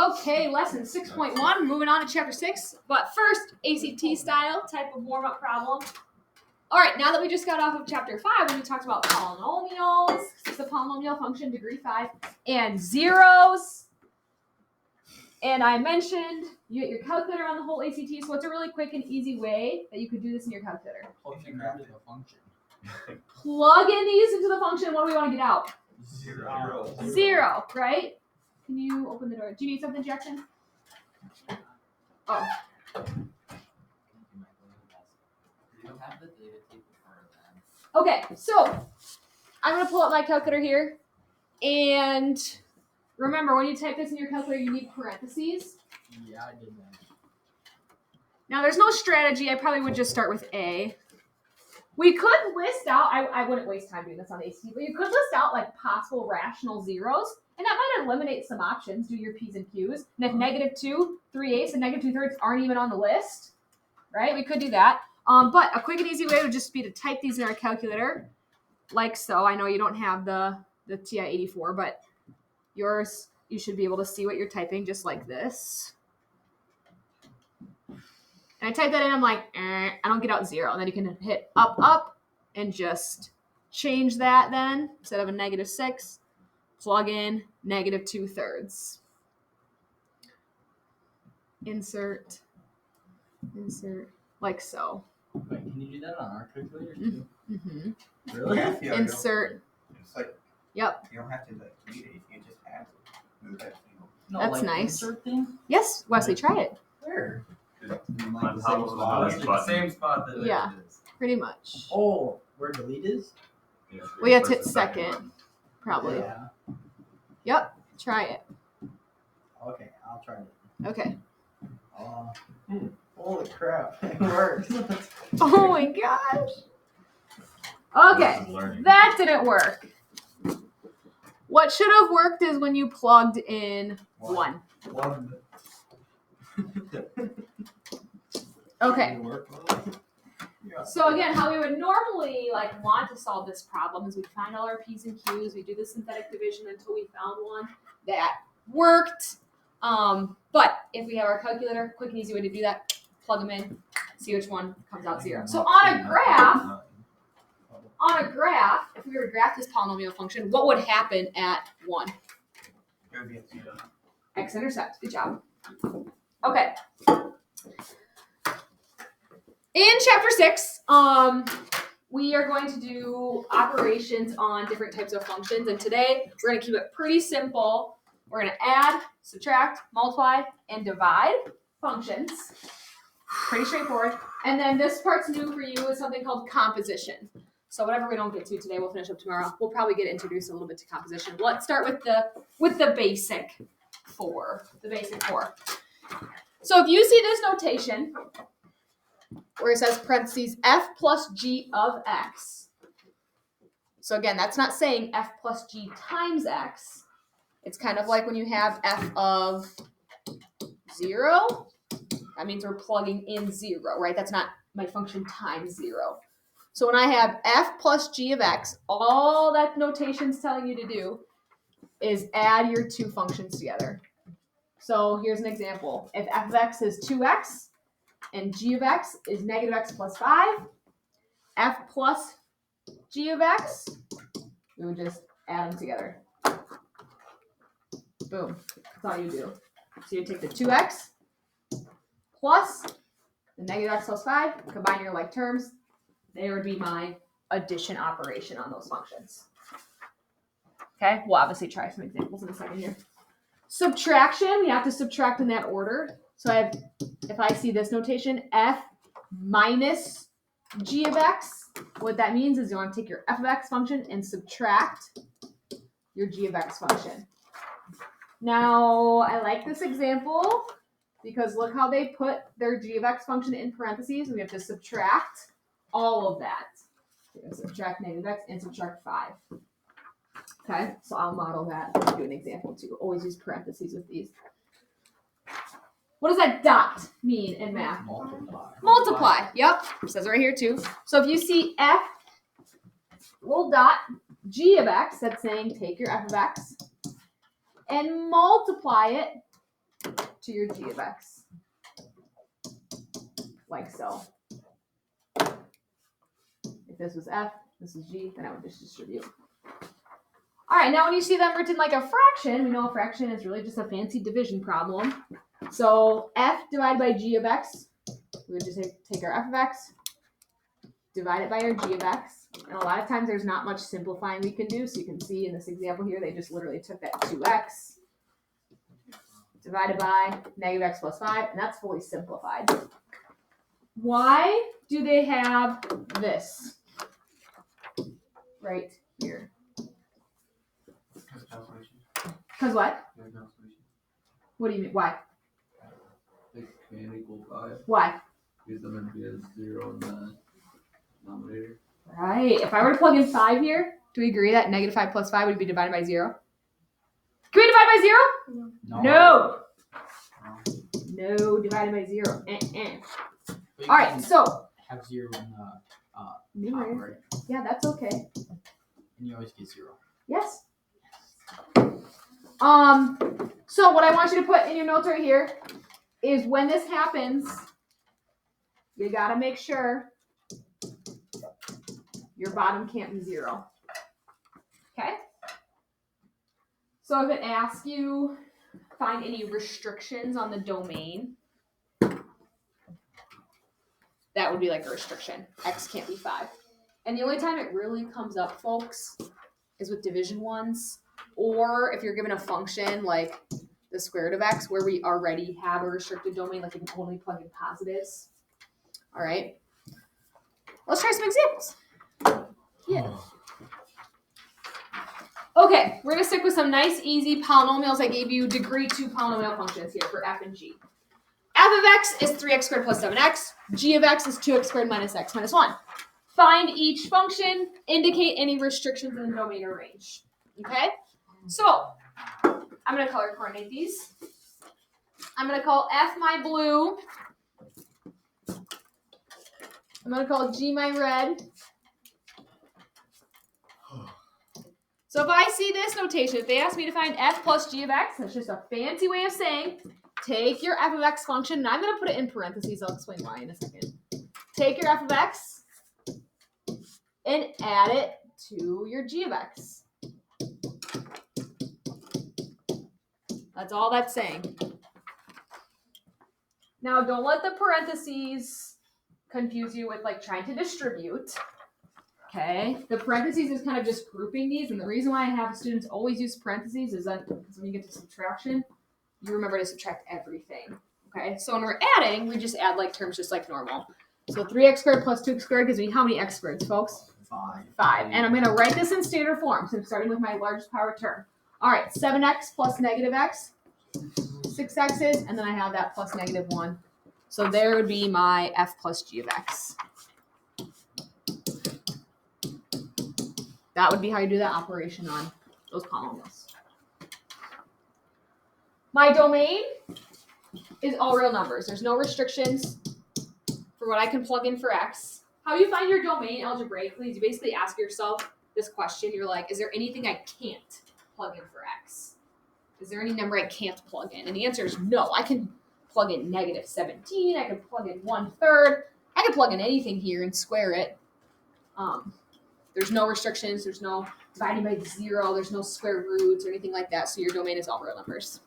Okay, lesson 6.1, moving on to chapter 6. But first, ACT style type of warm-up problem. All right, now that we just got off of chapter 5, when we talked about polynomials, it's the polynomial function, degree 5, and zeros. And I mentioned you get your calculator on the whole ACT, so it's a really quick and easy way that you could do this in your calculator. Plug in these into the function. What do we want to get out? Zero, right? Can you open the door? Do you need something, Jackson? Oh. Okay, so I'm going to pull up my calculator here. And remember, when you type this in your calculator, you need parentheses. Yeah, I did that. Now, there's no strategy. I probably would just start with A. We could list out, I wouldn't waste time doing this on the ACT, but you could list out like possible rational zeros, and that might eliminate some options. Do your P's and Q's. And if -2, 3/8, and -2/3 aren't even on the list, right? We could do that. But a quick and easy way would just be to type these in our calculator, like so. I know you don't have the TI-84, but yours, you should be able to see what you're typing just like this. And I type that in, I'm like, I don't get out 0. And then you can hit up, and just change that then. Instead of a -6, plug in -2/3. Insert, like so. Wait, can you do that on our calculator too? Mm-hmm. Really? Yeah, Insert. It's like, yep. You don't have to like delete it. You can just add it. Move that thing. No, That's like nice. Insert thing? Yes, Wesley, try it. Where? On top of the Same spot that Yeah. it is. Pretty much. Oh, where delete is? Well, you have to hit second, probably. Yeah. Yep, try it. Okay, I'll try it. Okay. Holy crap, it works. Oh my gosh. Okay, that didn't work. What should have worked is when you plugged in 1. Okay. So again, how we would normally want to solve this problem is we find all our P's and Q's, we do the synthetic division until we found one that worked. But if we have our calculator, quick and easy way to do that, plug them in, see which one comes out 0. So on a graph, if we were to graph this polynomial function, what would happen at 1? It would be a 0. X-intercept. Good job. Okay. In chapter 6, we are going to do operations on different types of functions. And today, we're going to keep it pretty simple. We're going to add, subtract, multiply, and divide functions. Pretty straightforward. And then this part's new for you is something called composition. So whatever we don't get to today, we'll finish up tomorrow. We'll probably get introduced a little bit to composition. Let's start with the basic 4. The basic 4. So if you see this notation where it says parentheses f plus g of x. So again, that's not saying f plus g times x. It's kind of like when you have f of 0. That means we're plugging in 0, right? That's not my function times 0. So when I have f plus g of x, all that notation's telling you to do is add your two functions together. So here's an example. If f of x is 2x and g of x is -x plus 5, f plus g of x, we would just add them together. Boom. That's all you do. So you take the 2x plus the -x plus 5, combine your like terms. There would be my addition operation on those functions. Okay, we'll obviously try some examples in a second here. Subtraction, we have to subtract in that order. So if I see this notation, f minus g of x, what that means is you want to take your f of x function and subtract your g of x function. Now, I like this example because look how they put their g of x function in parentheses. We have to subtract all of that. So subtract -x and subtract 5. Okay, so I'll model that and do an example too. Always use parentheses with these. What does that dot mean in math? Multiply. Yep, it says it right here too. So if you see f little dot g of x, that's saying take your f of x and multiply it to your g of x. Like so. If this was f, this is g, then I would just distribute. All right, now when you see them written like a fraction, we know a fraction is really just a fancy division problem. So f divided by g of x, we would just take our f of x, divide it by our g of x. And a lot of times there's not much simplifying we can do. So you can see in this example here, they just literally took that 2x divided by negative x plus 5, and that's fully simplified. Why do they have this right here? Because what? What do you mean? Why? It can equal 5. Why? Because then there'd be a 0 in the denominator. Right. If I were to plug in 5 here, do we agree that negative 5 plus 5 would be divided by 0? Can we divide by 0? No. No, divided by 0. But you All right, can so have 0 in the top, numerator. right? Yeah, that's okay. And you always get 0. Yes. So what I want you to put in your notes right here is when this happens, you gotta make sure your bottom can't be 0. Okay? So if it asks you find any restrictions on the domain, that would be like a restriction. X can't be 5. And the only time it really comes up, folks, is with division ones, or if you're given a function like the square root of x where we already have a restricted domain, like you can only plug in positives. All right, let's try some examples. Yeah. Okay, we're gonna stick with some nice easy polynomials. I gave you degree 2 polynomial functions here for f and g. F of x is 3x squared plus 7x. G of x is 2x squared minus x minus 1. Find each function, indicate any restrictions in the domain or range. Okay? So, I'm going to color coordinate these. I'm going to call F my blue. I'm going to call G my red. So if I see this notation, if they ask me to find f plus g of x, that's just a fancy way of saying take your f of x function, and I'm going to put it in parentheses. I'll explain why in a second. Take your f of x and add it to your g of x. That's all that's saying. Now, don't let the parentheses confuse you with like trying to distribute. Okay, the parentheses is kind of just grouping these, and the reason why I have students always use parentheses is that when you get to subtraction, you remember to subtract everything. Okay, so when we're adding, we just add like terms just like normal. So 3x squared plus 2x squared gives me how many x squareds, folks? 5. 5. And I'm going to write this in standard form, so I'm starting with my largest power term. All right, 7x plus negative x, 6x's, and then I have that plus negative 1. So there would be my f plus g of x. That would be how you do that operation on those polynomials. My domain is all real numbers. There's no restrictions for what I can plug in for x. How you find your domain algebraically is you basically ask yourself this question. You're like, is there anything I can't plug in for x? Is there any number I can't plug in? And the answer is no. I can plug in negative 17. I can plug in 1/3. I can plug in anything here and square it. There's no restrictions. There's no dividing by 0. There's no square roots or anything like that. So your domain is all real numbers.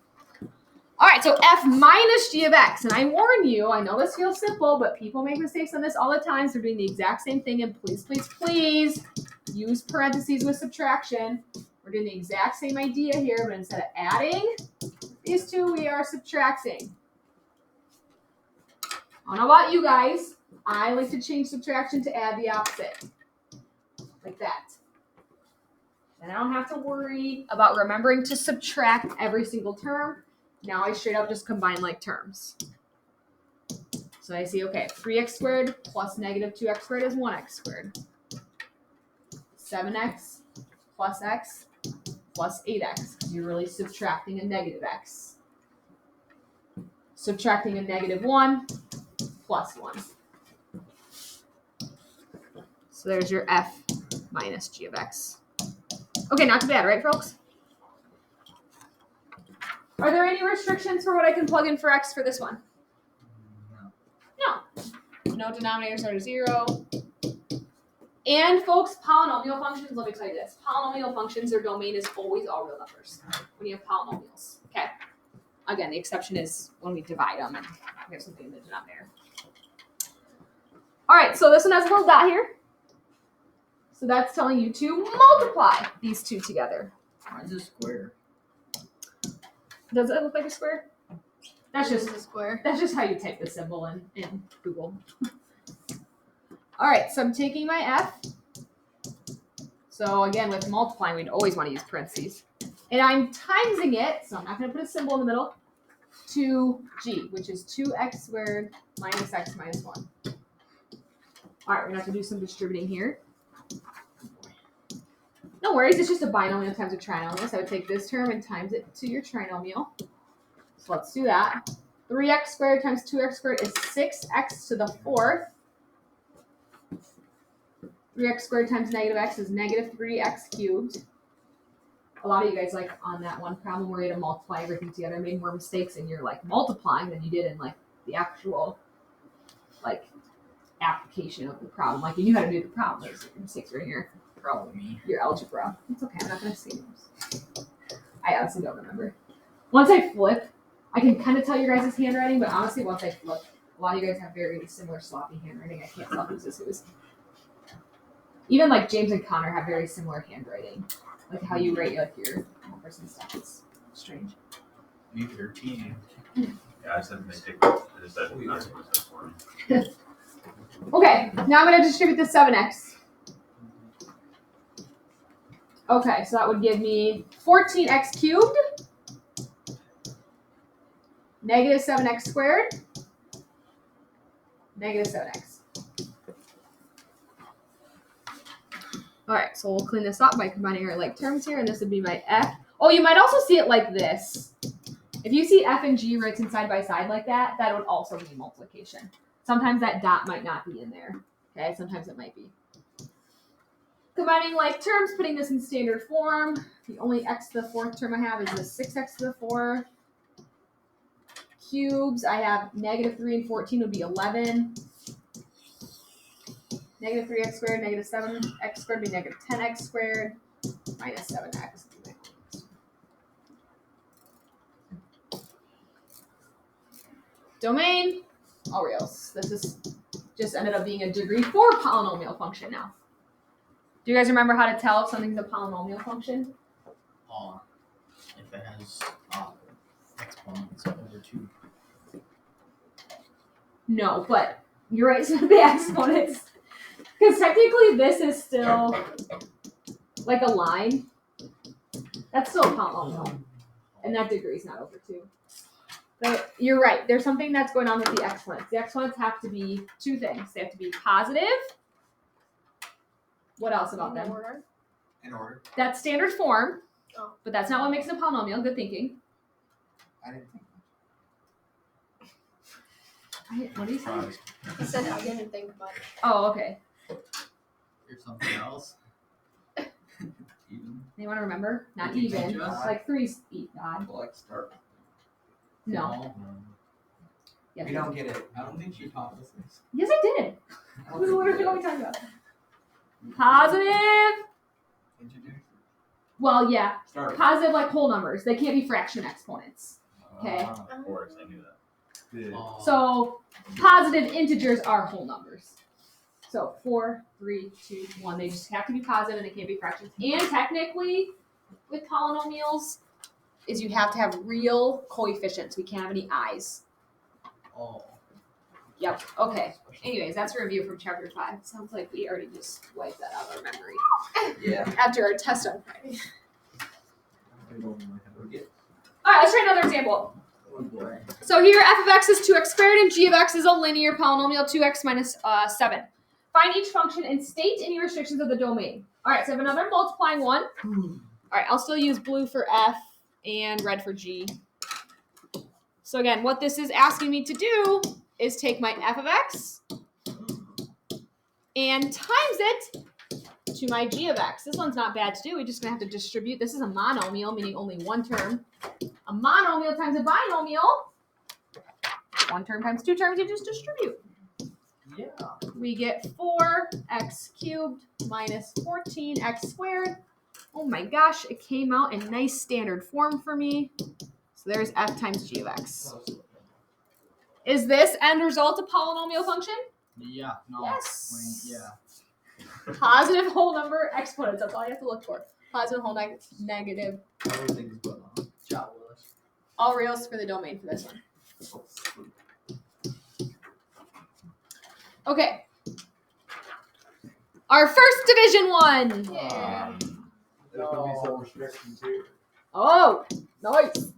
All right, so f minus g of x. And I warn you, I know this feels simple, but people make mistakes on this all the time. So we're doing the exact same thing. And please, please, please use parentheses with subtraction. We're doing the exact same idea here, but instead of adding these two, we are subtracting. I don't know about you guys. I like to change subtraction to add the opposite. Like that. And I don't have to worry about remembering to subtract every single term. Now I straight up just combine like terms. So I see, okay, 3x squared plus negative 2x squared is 1x squared. 7x plus x plus 8x, because you're really subtracting a negative x. Subtracting a negative 1 plus 1. So there's your f minus g of x. Okay, not too bad, right, folks? Are there any restrictions for what I can plug in for x for this one? No. No denominators are to 0. And folks, polynomial functions, let me tell you this. Polynomial functions, their domain is always all real numbers when you have polynomials. Okay. Again, the exception is when we divide them and we have something in the denominator. All right, so this one has a little dot here. So that's telling you to multiply these two together. Why is it square? Does it look like a square? That's This just is a square. That's just how you type the symbol in Google. All right, so I'm taking my f. So again, with multiplying, we'd always want to use parentheses. And I'm timesing it, so I'm not going to put a symbol in the middle, to g, which is 2x squared minus x minus 1. All right, we're going to have to do some distributing here. No worries, it's just a binomial times a trinomial. So I would take this term and times it to your trinomial. So let's do that. 3x squared times 2x squared is 6x to the 4th. 3x squared times negative x is negative 3x cubed. A lot of you guys, like, on that one problem where you had to multiply everything together, made more mistakes in your, like, multiplying than you did in, like, the actual, like, application of the problem. Like, you knew how to do the problem. Those mistakes were in your algebra. It's okay, I'm not going to say names. I honestly don't remember. Once I flip, I can kind of tell your guys' handwriting, but honestly, once I flip, a lot of you guys have very similar sloppy handwriting. I can't tell who's whose. Even like James and Connor have very similar handwriting. Like how you write like your numbers and stuff is strange. Me 13. Yeah, I said they take. I just said that's what it says for me. Okay, now I'm going to distribute the 7x. Okay, so that would give me 14x cubed, negative 7x squared, negative 7x. All right, so we'll clean this up by combining our like terms here, and this would be my f. Oh, you might also see it like this. If you see f and g written side by side like that, that would also be multiplication. Sometimes that dot might not be in there. Okay, sometimes it might be. Combining like terms, putting this in standard form. The only x to the 4th term I have is the 6x to the 4th. Cubes, I have negative 3 and 14 would be 11. Negative 3x squared, negative 7x squared would be negative 10x squared, minus 7x. Domain, all reals. This is just ended up being a degree 4 polynomial function now. Do you guys remember how to tell if something's a polynomial function? If it has exponents over 2. No, but you're right, so the exponents. Because technically this is still like a line. That's still a polynomial. And that degree is not over 2. But you're right. There's something that's going on with the exponents. The exponents have to be 2 things. They have to be positive. What else about them? In order. That's standard form. Oh. But that's not what makes it a polynomial. Good thinking. I didn't think What do you say? Surprised. He said I didn't think much. Oh, okay. Here's something else. Even. You want to remember? Not Did you even. teach us? Like 3's odd. Like start. No. Yeah, we don't get it. I don't think she taught us this. Yes, I did. I don't What think are we we did. talking about? Positive. Introduce. Well, yeah. Start. Positive like whole numbers. They can't be fraction exponents. Okay. Of course, I knew that. Good. So positive integers are whole numbers. So 4, 3, 2, 1. They just have to be positive and they can't be fractions. And technically, with polynomials, is you have to have real coefficients. We can't have any i's. Oh. Yep. Okay. Anyways, that's a review from chapter 5. Sounds like we already just wiped that out of our memory Yeah. after our test on Friday. Forget. All right, let's try another example. Oh boy. So here, f of x is 2x squared and g of x is a linear polynomial 2x minus 7. Find each function and state any restrictions of the domain. All right, so I have another multiplying one. All right, I'll still use blue for f and red for g. So again, what this is asking me to do is take my f of x and times it to my g of x. This one's not bad to do. We're just going to have to distribute. This is a monomial, meaning only one term. A a monomial times a binomial, one term times two terms, you just distribute. Yeah. We get 4x cubed minus 14x squared. Oh my gosh, it came out in nice standard form for me. So there's f times g of x. Is this end result a polynomial function? Yeah. No. Yes. Yeah. Positive whole number exponents. That's all you have to look for. Positive whole negative. Everything's going on. Job, Willis. All reals for the domain for this one. Okay. Our first division one. There's gonna be some restrictions here. Oh, nice.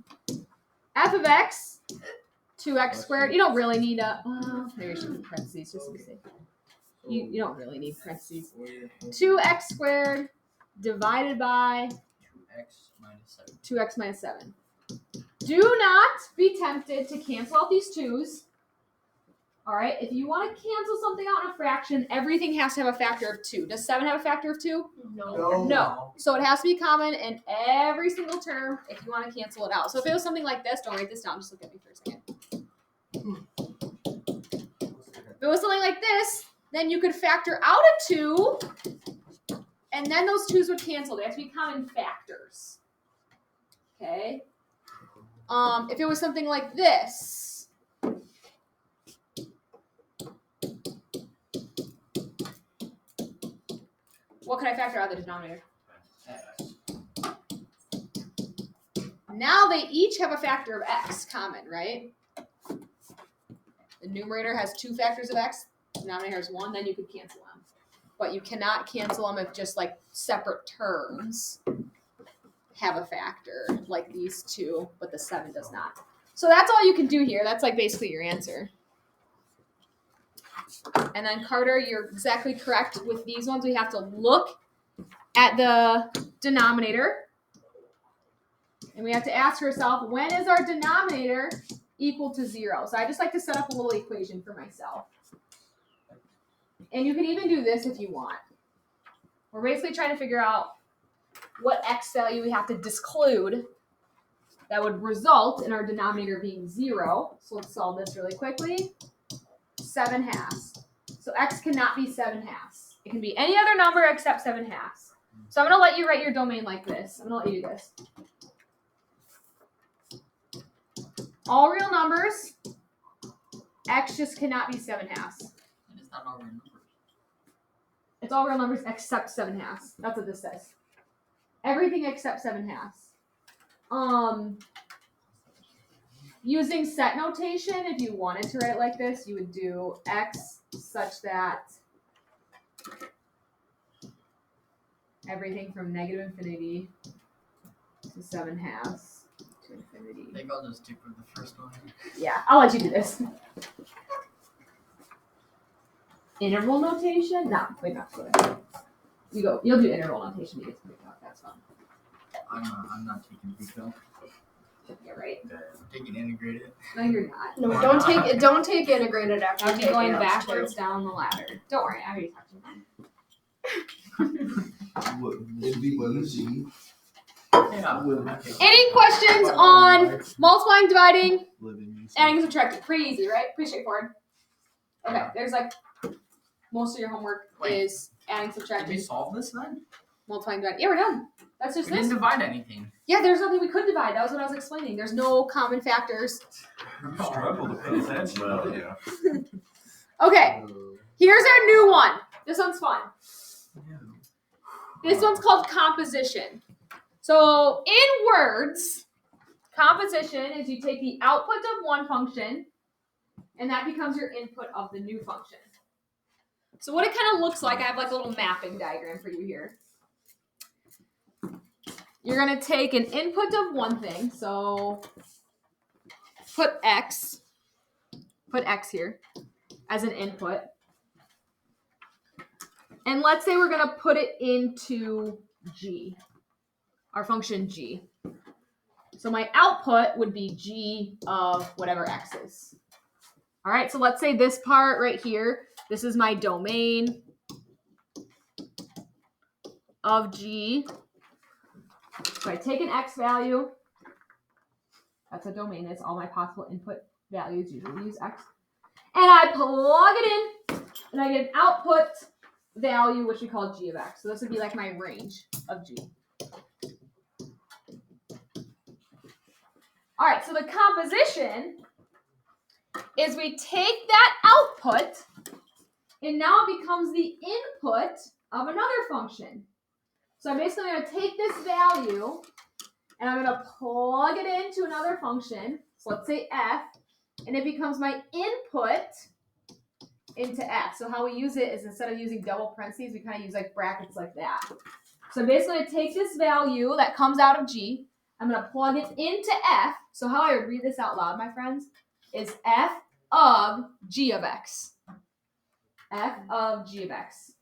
F of x, 2x squared. You don't really need a. Well, maybe I should put parentheses just to be safe. You don't really need parentheses. 2x squared divided by 2x minus 7. Do not be tempted to cancel out these 2's. All right, if you want to cancel something out in a fraction, everything has to have a factor of 2. Does 7 have a factor of 2? No. So it has to be common in every single term if you want to cancel it out. So if it was something like this, don't write this down. Just look at me for a second. If it was something like this, then you could factor out a 2, and then those 2's would cancel. They have to be common factors. Okay. If it was something like this, what can I factor out of the denominator? Now they each have a factor of x common, right? The numerator has 2 factors of x, the denominator has 1, then you could cancel them. But you cannot cancel them if just like separate terms have a factor, like these 2, but the 7 does not. So that's all you can do here. That's like basically your answer. And then Carter, you're exactly correct with these ones. We have to look at the denominator. And we have to ask ourselves, when is our denominator equal to 0? So I just like to set up a little equation for myself. And you can even do this if you want. We're basically trying to figure out what x value we have to disclude that would result in our denominator being 0. So let's solve this really quickly. 7/2. So x cannot be 7/2. It can be any other number except 7/2. So I'm going to let you write your domain like this. I'm going to let you do this. All real numbers, x just cannot be 7/2. And it's not all real numbers. It's all real numbers except 7/2. That's what this says. Everything except 7/2. Using set notation, if you wanted to write it like this, you would do x such that everything from negative infinity to 7/2 to infinity. I think I'll just stick with the first one. Yeah, I'll let you do this. Interval notation? No, wait, not good. You'll do interval notation to get to Precalc. That's fun. I'm not taking Precalc. Yeah, right. I'm taking integrated. No, you're not. No, don't take integrated after. I'll be you going take it out, backwards too. down the ladder. Don't worry, I already talked to you. It'd be easy. Yeah. Any questions on multiplying, dividing, Living adding, subtracting? Pretty easy, right? Pretty straightforward. Okay, there's like most of your homework is adding, Did we subtracting, solve this then? multiplying, dividing. Yeah, we're done. That's just We this. didn't divide anything. Yeah, there's nothing we could divide. That was what I was explaining. There's no common factors. Struggle to pay attention. Well, Yeah. Okay, here's our new one. This one's fun. This one's called composition. So in words, composition is you take the output of one function and that becomes your input of the new function. So what it kind of looks like, I have like a little mapping diagram for you here. You're going to take an input of one thing. So put x here as an input. And let's say we're going to put it into g, our function g. So my output would be g of whatever x is. All right, so let's say this part right here, this is my domain of g. So I take an x value, That's a domain. It's all my possible input values. Usually use X. And I plug it in, and I get an output value, which we call g of X. So this would be like my range of G. All right, so the composition is we take that output, and now it becomes the input of another function. So I'm basically going to take this value, and I'm going to plug it into another function. So let's say f, and it becomes my input into f. So how we use it is instead of using double parentheses, we kind of use like brackets like that. So I'm basically going to take this value that comes out of g, I'm going to plug it into f. So how I would read this out loud, my friends, is f of g of x. F of g of x.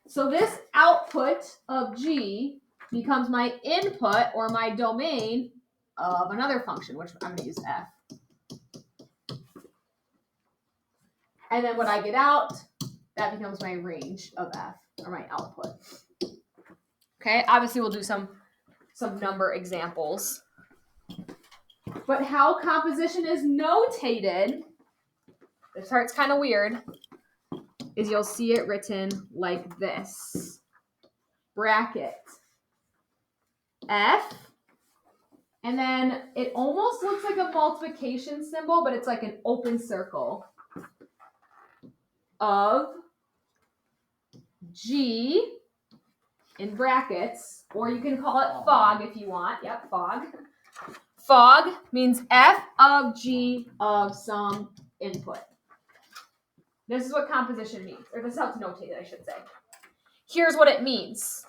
So this output of g becomes my input or my domain of another function, which I'm going to use f. And then what I get out, that becomes my range of f, or my output. Okay, obviously we'll do some number examples. But how composition is notated, this part's kind of weird, is you'll see it written like this. Bracket f, and then it almost looks like a multiplication symbol, but it's like an open circle of g in brackets, or you can call it fog if you want. Yep, fog. Fog means f of g of some input. This is what composition means, or this is how it's notated, I should say. Here's what it means.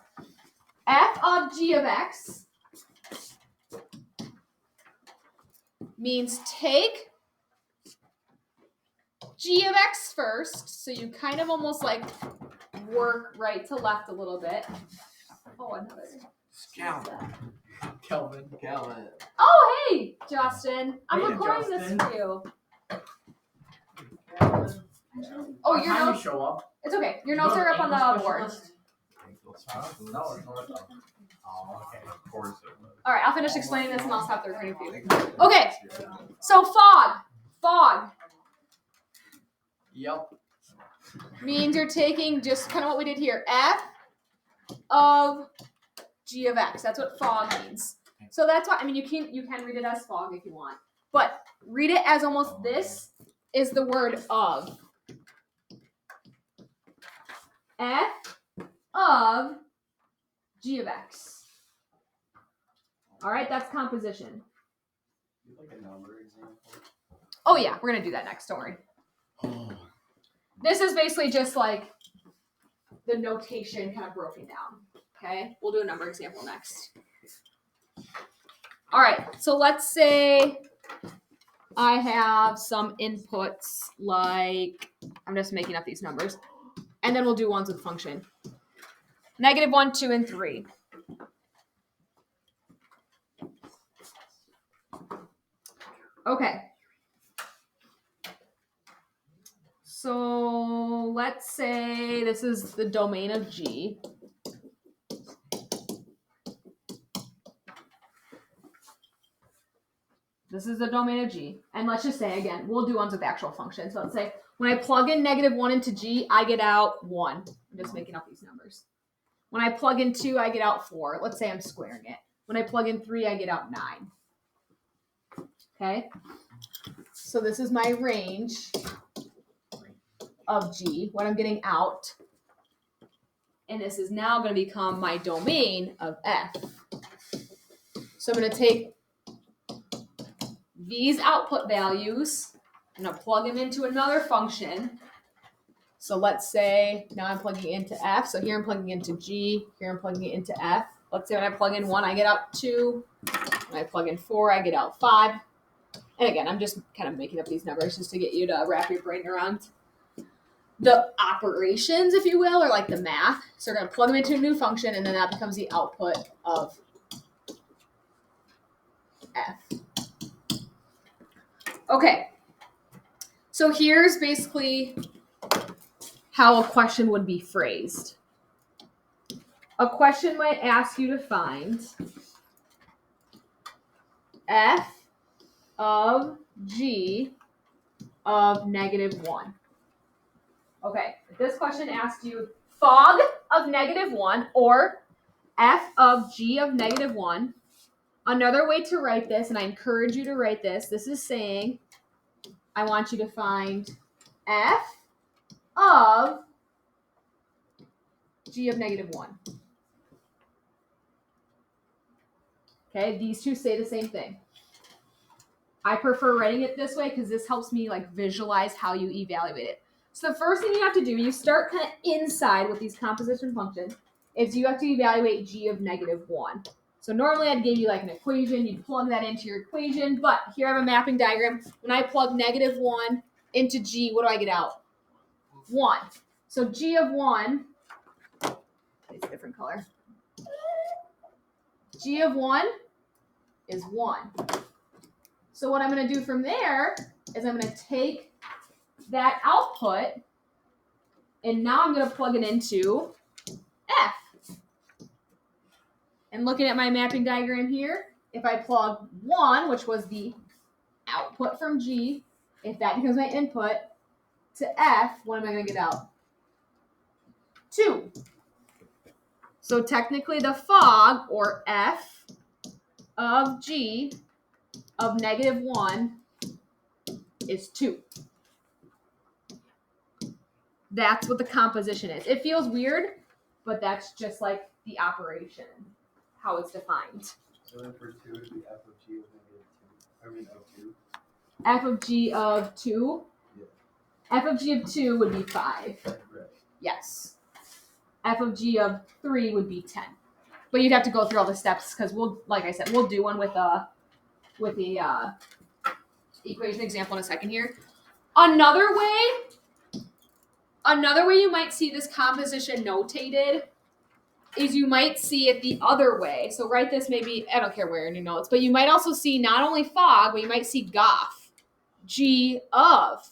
F of g of x means take g of x first, so you kind of almost like work right to left a little bit. Oh, another. Kelvin. Oh, hey, Justin. I'm Hey, recording Justin. this for you. Oh, your Time you notes. show up. It's okay. Your notes are up on the board. No, it's not. Oh, okay. Of course it was. All right, I'll finish explaining this and I'll stop the recording for you. Okay, so fog Yep. means you're taking just kind of what we did here, f of g of x. That's what fog means. So that's why, I mean, you can read it as fog if you want, but read it as almost this is the word of. F of g of x. All right, that's composition. Like a number example. Oh yeah, we're gonna do that next. Don't worry. This is basically just like the notation kind of broken down. Okay, we'll do a number example next. All right, so let's say I have some inputs like, I'm just making up these numbers, and then we'll do ones with function. -1, 2, and 3. Okay. So let's say this is the domain of G. This is the domain of G. And let's just say, again, we'll do ones with actual functions. So let's say when I plug in -1 into G, I get out 1. I'm just making up these numbers. When I plug in 2, I get out 4. Let's say I'm squaring it. When I plug in 3, I get out 9. Okay? So this is my range of G, what I'm getting out. And this is now going to become my domain of F. So I'm going to take these output values, I'm going to plug them into another function. So let's say now I'm plugging into F. So here I'm plugging into G, here I'm plugging it into F. Let's say when I plug in 1, I get out 2. When I plug in 4, I get out 5. And again, I'm just kind of making up these numbers just to get you to wrap your brain around the operations, if you will, or like the math. So we're going to plug them into a new function, and then that becomes the output of F. Okay. So here's basically how a question would be phrased. A question might ask you to find f of g of -1. Okay, if this question asks you fog of -1 or f of g of -1, another way to write this, and I encourage you to write this is saying I want you to find f of g of -1. Okay, these two say the same thing. I prefer writing it this way because this helps me like visualize how you evaluate it. So the first thing you have to do, you start kind of inside with these composition functions, is you have to evaluate g of -1. So normally I'd give you like an equation, you'd plug that into your equation, but here I have a mapping diagram. When I plug -1 into g, what do I get out? 1. So g of 1, it's a different color. G of 1 is 1. So what I'm going to do from there is I'm going to take that output and now I'm going to plug it into F. And looking at my mapping diagram here, if I plug 1, which was the output from G, if that becomes my input, to F, what am I going to get out? 2. So technically the fog, or F, of G of -1 is 2. That's what the composition is. It feels weird, but that's just like the operation, how it's defined. So then for 2 would be f of g of -2. I mean of 2. F of G of 2? Yeah. F of G of 2 would be 5. Right. Yes. F of G of 3 would be 10. But you'd have to go through all the steps because we'll, like I said, we'll do one with the equation example in a second here. Another way you might see this composition notated is you might see it the other way. So write this maybe, I don't care where in your notes, but you might also see not only fog, but you might see GOF, G of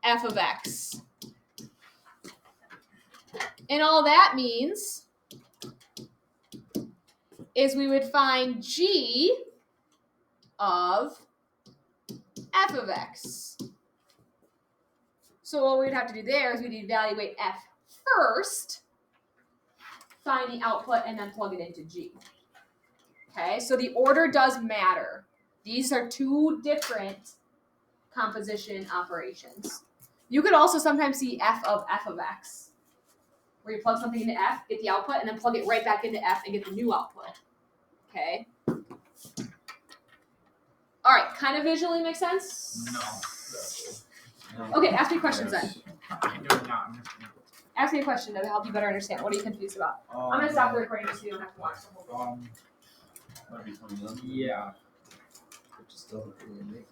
f of x. And all that means is we would find G of f of x. So what we'd have to do there is we'd evaluate f first, find the output, and then plug it into G. Okay, so the order does matter. These are two different composition operations. You could also sometimes see f of x, where you plug something into f, get the output, and then plug it right back into f and get the new output. Okay? All right, kind of visually make sense? No. Okay, ask me questions then. I do not. Ask me a question to help you better understand. What are you confused about? I'm going to stop the recording so you don't have to watch the whole thing. Might be 21. Yeah. Which is still really makes.